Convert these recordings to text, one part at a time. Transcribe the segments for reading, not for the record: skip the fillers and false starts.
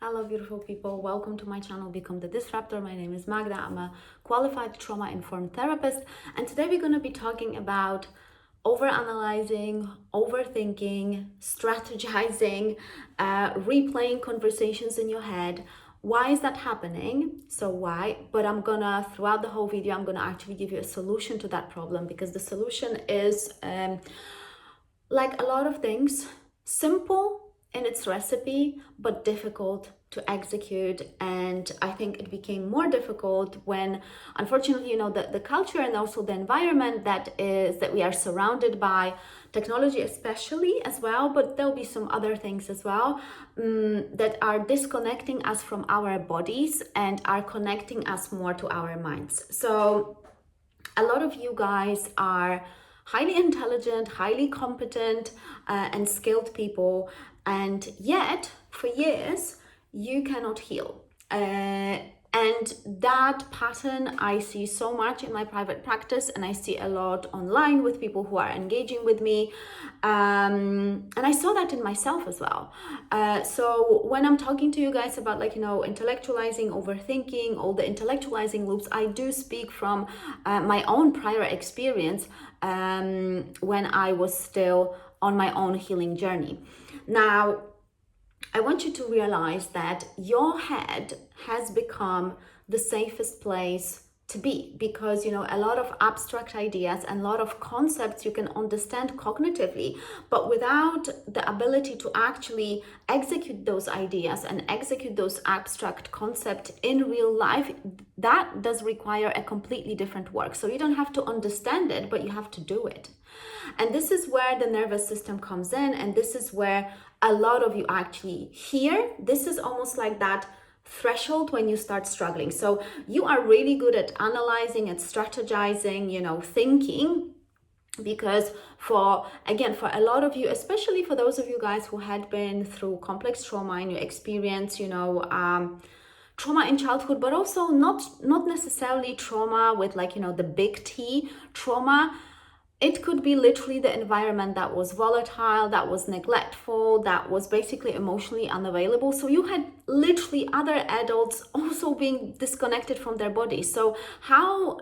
Hello beautiful people, welcome to my channel Become the Disruptor. My name is Magda. I'm a qualified trauma-informed therapist, and today we're going to be talking about overanalyzing, overthinking, strategizing, replaying conversations in your head. Why is that happening? So why? But throughout the whole video, I'm gonna actually give you a solution to that problem, because the solution is like a lot of things, simple in its recipe, but difficult to execute. And I think it became more difficult when, unfortunately, the culture and also the environment that we are surrounded by, technology especially as well, but there'll be some other things as well, that are disconnecting us from our bodies and are connecting us more to our minds. So a lot of you guys are highly intelligent, highly competent, and skilled people, and yet for years you cannot heal. And that pattern I see so much in my private practice, and I see a lot online with people who are engaging with me. And I saw that in myself as well. So when I'm talking to you guys about intellectualizing, overthinking, all the intellectualizing loops, I do speak from my own prior experience when I was still on my own healing journey. Now, I want you to realize that your head has become the safest place to be, because a lot of abstract ideas and a lot of concepts you can understand cognitively, but without the ability to actually execute those ideas and execute those abstract concepts in real life, that does require a completely different work. So you don't have to understand it, but you have to do it. And this is where the nervous system comes in, and this is where a lot of you actually hear. This is almost like that threshold when you start struggling. So you are really good at analyzing and strategizing, thinking, because for a lot of you, especially for those of you guys who had been through complex trauma in your experience, trauma in childhood, but also not necessarily trauma with the big T trauma. It could be literally the environment that was volatile, that was neglectful, that was basically emotionally unavailable. So you had literally other adults also being disconnected from their bodies. So how,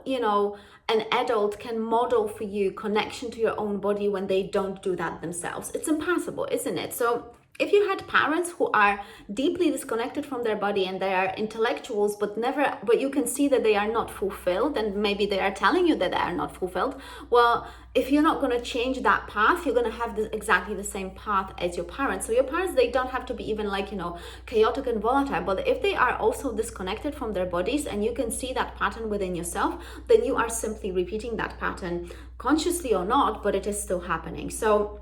an adult can model for you connection to your own body when they don't do that themselves? It's impossible, isn't it? So if you had parents who are deeply disconnected from their body and they are intellectuals, but you can see that they are not fulfilled, and maybe they are telling you that they are not fulfilled, well, if you're not going to change that path, you're going to have exactly the same path as your parents. So your parents, they don't have to be even chaotic and volatile, but if they are also disconnected from their bodies and you can see that pattern within yourself, then you are simply repeating that pattern, consciously or not, but it is still happening. So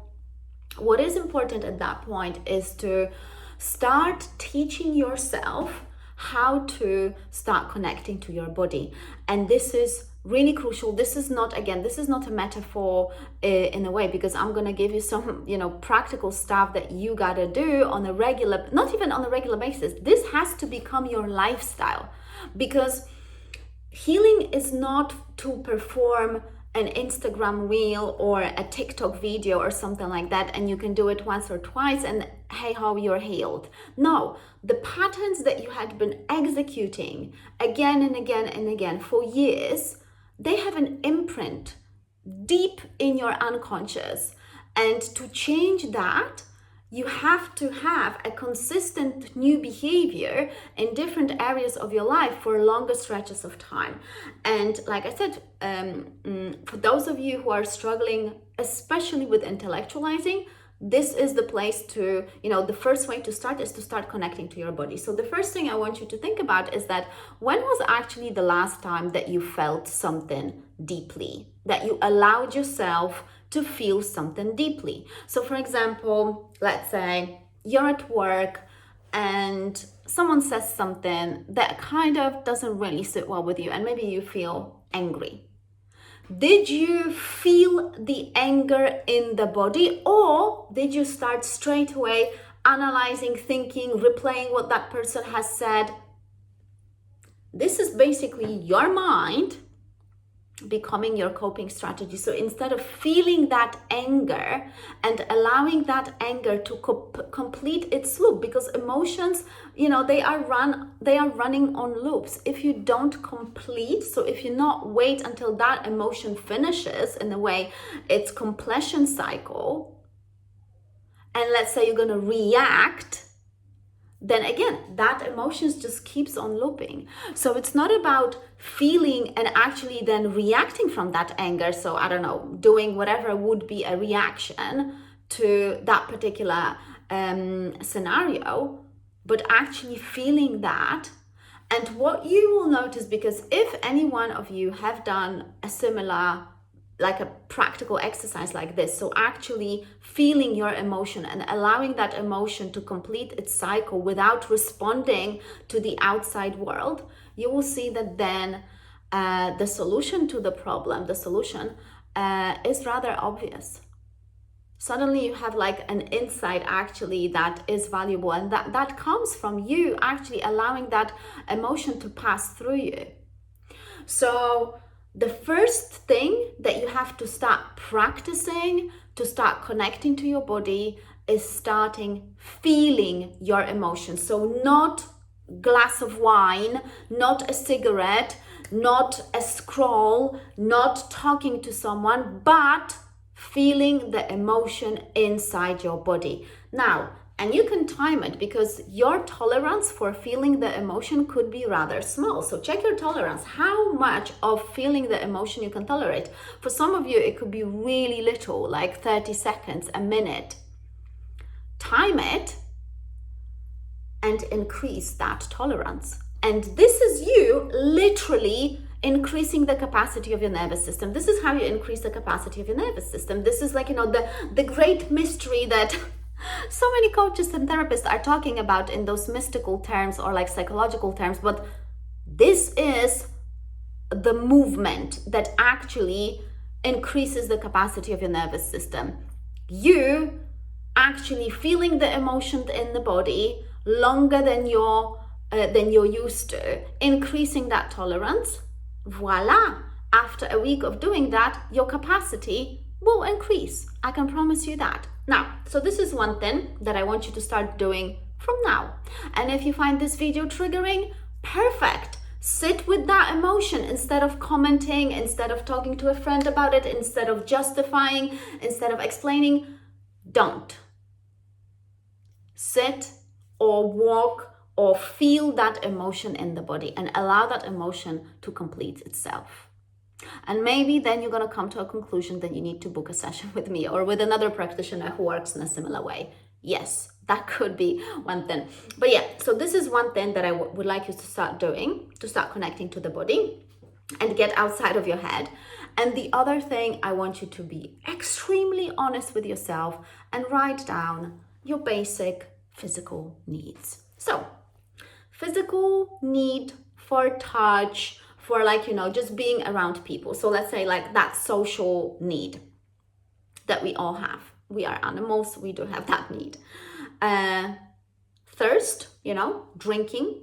what is important at that point is to start teaching yourself how to start connecting to your body. And this is really crucial. This is not a metaphor in a way, because I'm going to give you some, practical stuff that you got to do on a regular, not even on a regular basis. This has to become your lifestyle, because healing is not to perform an Instagram reel or a TikTok video or something like that, and you can do it once or twice and hey ho, you're healed. No, the patterns that you had been executing again and again and again for years, they have an imprint deep in your unconscious. And to change that, you have to have a consistent new behavior in different areas of your life for longer stretches of time. And like I said, for those of you who are struggling, especially with intellectualizing, this is the place to, the first way to start is to start connecting to your body. So the first thing I want you to think about is that when was actually the last time that you felt something deeply, that you allowed yourself to feel something deeply? So for example, let's say you're at work and someone says something that kind of doesn't really sit well with you, and maybe you feel angry. Did you feel the anger in the body, or did you start straight away analyzing, thinking, replaying what that person has said? This is basically your mind becoming your coping strategy. So instead of feeling that anger and allowing that anger to complete its loop, because emotions, they are running on loops. If you don't complete, so if you not wait until that emotion finishes, in a way it's completion cycle, and let's say you're going to react, then again, that emotions just keeps on looping. So it's not about feeling and actually then reacting from that anger. So I don't know, doing whatever would be a reaction to that particular scenario, but actually feeling that. And what you will notice, because if any one of you have done a similar, like a practical exercise like this, so actually feeling your emotion and allowing that emotion to complete its cycle without responding to the outside world, you will see that then the solution to the problem, is rather obvious. Suddenly you have like an insight actually that is valuable, and that comes from you actually allowing that emotion to pass through you. So the first thing that you have to start practicing to start connecting to your body is starting feeling your emotions. So not glass of wine, not a cigarette, not a scroll, not talking to someone, but feeling the emotion inside your body. Now, and you can time it, because your tolerance for feeling the emotion could be rather small. So check your tolerance, how much of feeling the emotion you can tolerate. For some of you, it could be really little, like 30 seconds, a minute. Time it and increase that tolerance. And this is you literally increasing the capacity of your nervous system. This is how you increase the capacity of your nervous system. This is like, the great mystery that so many coaches and therapists are talking about in those mystical terms or like psychological terms. But this is the movement that actually increases the capacity of your nervous system. You actually feeling the emotion in the body longer than you're used to, increasing that tolerance. Voila! After a week of doing that, your capacity will increase. I can promise you that. Now, so this is one thing that I want you to start doing from now. And if you find this video triggering, perfect. Sit with that emotion instead of commenting, instead of talking to a friend about it, instead of justifying, instead of explaining. Don't. Sit or walk or feel that emotion in the body and allow that emotion to complete itself. And maybe then you're going to come to a conclusion that you need to book a session with me or with another practitioner who works in a similar way. Yes, that could be one thing. But yeah, so this is one thing that I would like you to start doing, to start connecting to the body and get outside of your head. And the other thing, I want you to be extremely honest with yourself and write down your basic physical needs. So, physical need for touch, for like, just being around people. So let's say like that social need that we all have. We are animals, we do have that need. Thirst, drinking,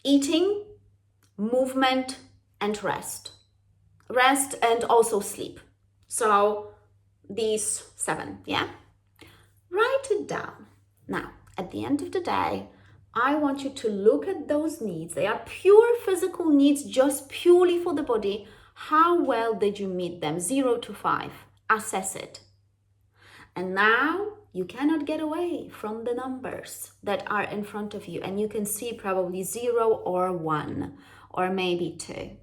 eating, movement, and rest. Rest and also sleep. So these 7, yeah? Write it down. Now, at the end of the day, I want you to look at those needs. They are pure physical needs, just purely for the body. How well did you meet them? 0 to 5. Assess it. And now you cannot get away from the numbers that are in front of you. And you can see probably 0 or 1 or maybe 2.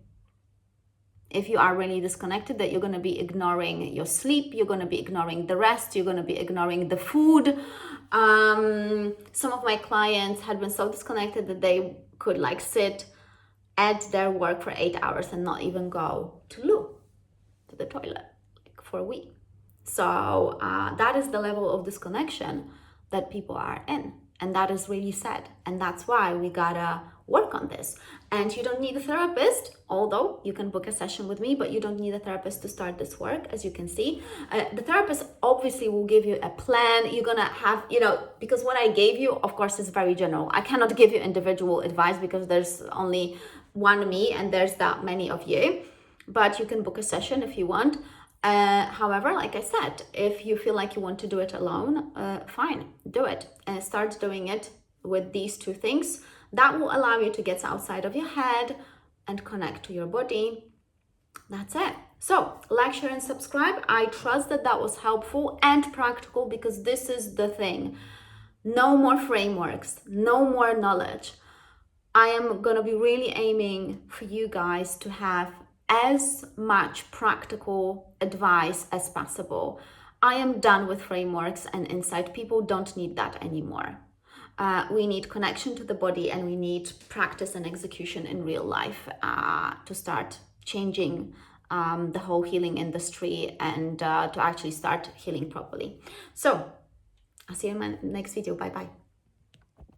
If you are really disconnected, that you're going to be ignoring your sleep, you're going to be ignoring the rest, you're going to be ignoring the food. Some of my clients had been so disconnected that they could like sit at their work for 8 hours and not even go to the toilet, like for a week. So that is the level of disconnection that people are in. And that is really sad. And that's why we gotta work on this. And you don't need a therapist, although you can book a session with me, but you don't need a therapist to start this work, as you can see. The therapist obviously will give you a plan. You're gonna have, because what I gave you, of course, is very general. I cannot give you individual advice because there's only one me and there's that many of you. but you can book a session if you want. However, like I said, if you feel like you want to do it alone, fine, do it and start doing it with these two things. That will allow you to get outside of your head and connect to your body. That's it. So like, share, and subscribe. I trust that that was helpful and practical, because this is the thing. No more frameworks, no more knowledge. I am going to be really aiming for you guys to have as much practical advice as possible. I am done with frameworks and insight. People don't need that anymore. We need connection to the body, and we need practice and execution in real life to start changing the whole healing industry and to actually start healing properly. So I'll see you in my next video. Bye bye.